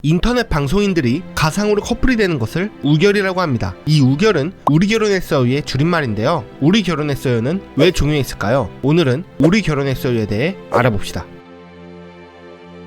인터넷 방송인들이 가상으로 커플이 되는 것을 우결이라고 합니다. 이 우결은 우리 결혼했어요의 줄임말인데요. 우리 결혼했어요는 왜 중요했을까요? 오늘은 우리 결혼했어요에 대해 알아봅시다.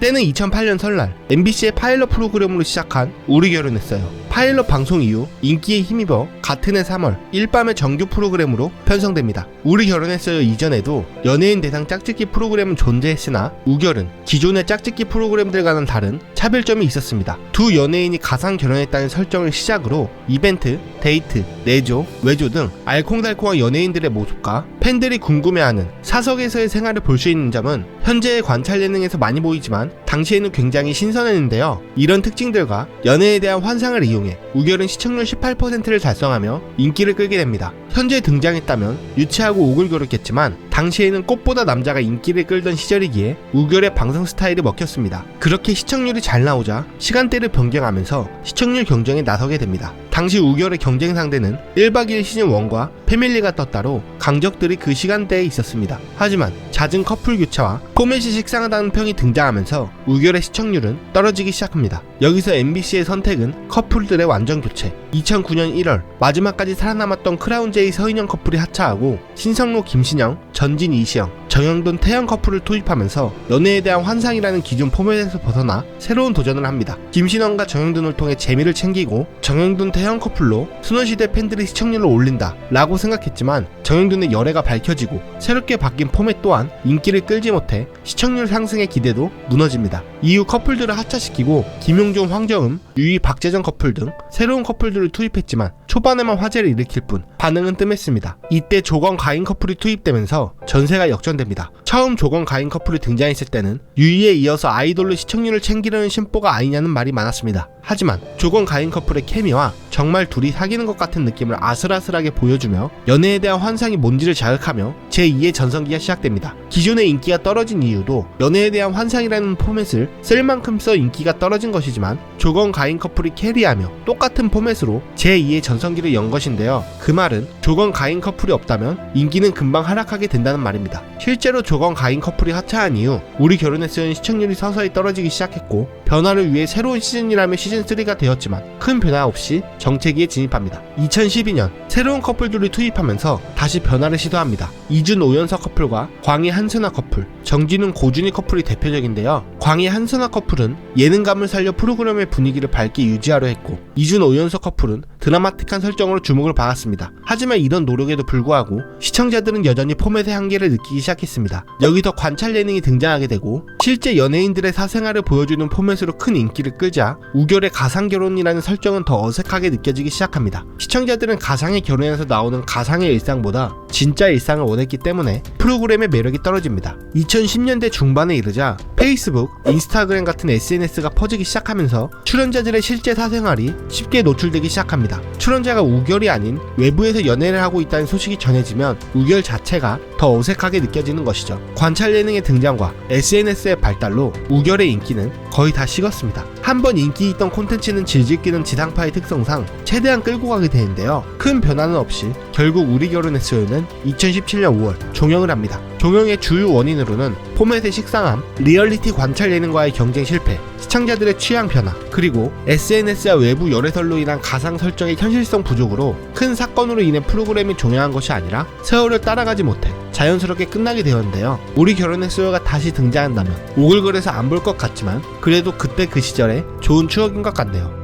때는 2008년 설날 MBC의 파일럿 프로그램으로 시작한 우리 결혼했어요. 파일럿 방송 이후 인기에 힘입어 같은 해 3월 일밤의 정규 프로그램으로 편성됩니다. 우리 결혼했어요 이전에도 연예인 대상 짝짓기 프로그램은 존재했으나 우결은 기존의 짝짓기 프로그램들과는 다른 차별점이 있었습니다. 두 연예인이 가상 결혼했다는 설정을 시작으로 이벤트, 데이트, 내조, 외조 등 알콩달콩한 연예인들의 모습과 팬들이 궁금해하는 사석에서의 생활을 볼 수 있는 점은 현재의 관찰 예능에서 많이 보이지만 당시에는 굉장히 신선했는데요. 이런 특징들과 연애에 대한 환상을 이용해 우결은 시청률 18%를 달성하며 인기를 끌게 됩니다. 현재 등장했다면 유치하고 오글거렸겠지만 당시에는 꽃보다 남자가 인기를 끌던 시절이기에 우결의 방송 스타일이 먹혔습니다. 그렇게 시청률이 잘 나오자 시간대를 변경하면서 시청률 경쟁에 나서게 됩니다. 당시 우결의 경쟁 상대는 1박 2일 시즌1과 패밀리가 떴다로 강적들이 그 시간대에 있었습니다. 하지만 잦은 커플 교체와 포맷이 식상하다는 평이 등장하면서 우결의 시청률은 떨어지기 시작합니다. 여기서 MBC의 선택은 커플들의 완전 교체, 2009년 1월 마지막까지 살아남았던 크라운 제이 서인영 커플이 하차하고 신성로 김신영, 전진 이시영, 정영돈 태연 커플을 투입하면서 연애에 대한 환상이라는 기존 포맷에서 벗어나 새로운 도전을 합니다. 김신영과 정영돈을 통해 재미를 챙기고 정영돈 태연 커플로 소녀시대 팬들이 시청률을 올린다 라고 생각했지만 정영돈의 열애가 밝혀지고 새롭게 바뀐 포맷 또한 인기를 끌지 못해 시청률 상승의 기대도 무너집니다. 이후 커플들을 하차시키고 김용준, 황정음, 유희, 박재정 커플 등 새로운 커플들을 투입했지만 초반에만 화제를 일으킬 뿐 반응은 뜸했습니다. 이때 조건 가인 커플이 투입되면서 전세가 역전됩니다. 처음 조건 가인 커플이 등장했을 때는 유희에 이어서 아이돌로 시청률을 챙기려는 심보가 아니냐는 말이 많았습니다. 하지만 조건 가인 커플의 케미와 정말 둘이 사귀는 것 같은 느낌을 아슬아슬하게 보여주며 연애에 대한 환상이 뭔지를 자극하며 제2의 전성기가 시작됩니다. 기존의 인기가 떨어진 이유도 연애에 대한 환상이라는 포맷을 쓸 만큼 써 인기가 떨어진 것이지만 조건 가인 커플이 캐리하며 똑같은 포맷으로 제2의 전성기를 연 것인데요. 그 말은 조건 가인 커플이 없다면 인기는 금방 하락하게 된다는 말입니다. 실제로 조건 가인 커플이 하차한 이후 우리 결혼했어요는 시청률이 서서히 떨어지기 시작했고 변화를 위해 새로운 시즌이라며 시즌3가 되었지만 큰 변화 없이 정체기에 진입합니다. 2012년 새로운 커플들을 투입하면서 다시 변화를 시도합니다. 이준 오연석 커플과 광희 한순아 커플, 정진훈 고준희 커플이 대표적인데요. 광희 한순아 커플은 예능감을 살려 프로그램의 분위기를 밝게 유지하려 했고 이준 오연석 커플은 드라마틱한 설정으로 주목을 받았습니다. 하지만 이런 노력에도 불구하고 시청자들은 여전히 포맷의 한계를 느끼기 시작했습니다. 여기서 관찰 예능이 등장하게 되고 실제 연예인들의 사생활을 보여주는 포맷으로 큰 인기를 끌자 우결의 가상결혼이라는 설정은 더 어색하게 느껴지기 시작합니다. 시청자들은 가상의 결혼에서 나오는 가상의 일상보다 진짜 일상을 원했기 때문에 프로그램의 매력이 떨어집니다. 2010년대 중반에 이르자 페이스북, 인스타그램 같은 SNS가 퍼지기 시작하면서 출연자들의 실제 사생활이 쉽게 노출되기 시작합니다. 출연자가 우결이 아닌 외부에서 연애를 하고 있다는 소식이 전해지면 우결 자체가 더 어색하게 느껴지는 것이죠. 관찰 예능의 등장과 SNS의 발달로 우결의 인기는 거의 다 식었습니다. 한번 인기 있던 콘텐츠는 질질 끼는 지상파의 특성상 최대한 끌고 가게 되는데요. 큰 변화는 없이 결국 우리 결혼했어요는 2017년 5월 종영을 합니다. 종영의 주요 원인으로는 포맷의 식상함, 리얼리티 관찰 예능과의 경쟁 실패, 시청자들의 취향 변화, 그리고 SNS와 외부 열애설로 인한 가상 설정의 현실성 부족으로 큰 사건으로 인해 프로그램이 종영한 것이 아니라 세월을 따라가지 못해 자연스럽게 끝나게 되었는데요. 우리 결혼했어요가 다시 등장한다면 오글거려서 안 볼 것 같지만 그래도 그때 그 시절에 좋은 추억인 것 같네요.